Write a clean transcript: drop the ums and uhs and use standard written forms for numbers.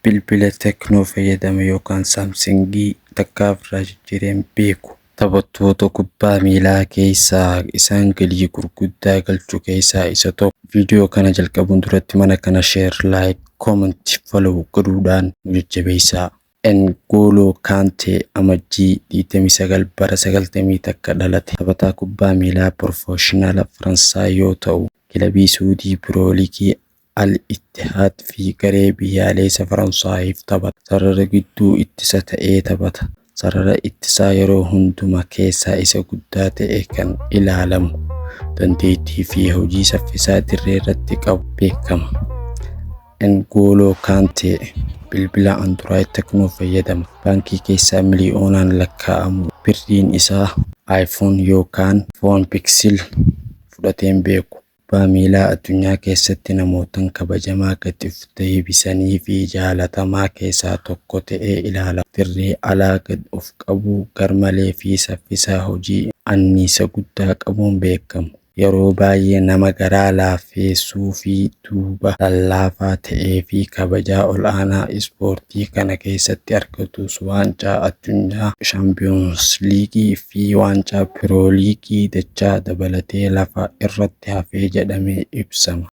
bilbila Tecno fayyadame yookaan Samsungii takkaaf irraa jijjiireen beeku. Taphattoota kubbaa miilaa keessaa isaan galii gurguddaa galchuu keessaa isa tokko. Viidiyoo kana jalqabuun duratti mana kana share, like, comment, follow godhuudhaan nu jajjabeessaa. N'Golo Kante amajjii 29 bara 90 takka dhalate. Taphataa kubbaa miilaa professional Faransaay yoo ta'u, kilabii Suudii Pro League Al Ittihad fi garee biyyaalessa Faransaayif taphata. Sarara gidduu ittisa ta'ee taphata. Sarara ittisaa yeroo hundumaa keessaa isa guddaa ta'e kan ilaalamu. Dandeettii fi hojii saffisaa dirree irratti qabu beekama. N'Golo Kante bilbila Android Tecno fayyadama. Baankii keessaa miliyoonaan lakkaa'amu. Birriin isaa iPhone yookaan Phone Pixel fudhateen beeku. Kubbaa miilaa addunyaa keessatti namootaan kabajamaa, gatiif deebisanii fi jaalatamaa keessaa tokko ta'ee ilaalama. Dirree alaa gad of qabu, garmalee fi saffisaa hojii anniisa guddaa qabuun beekamu. Yeroo baay'ee nama garaa laafeessuu fi duuba lallaafaa ta'ee fi kabajaa ol'aanaa ispoortii kana keessatti argatus waancaa addunyaa, Champions League fi waancaa Pro League dachaa dabalatee lafa irratti hafee jedhamee ibsama.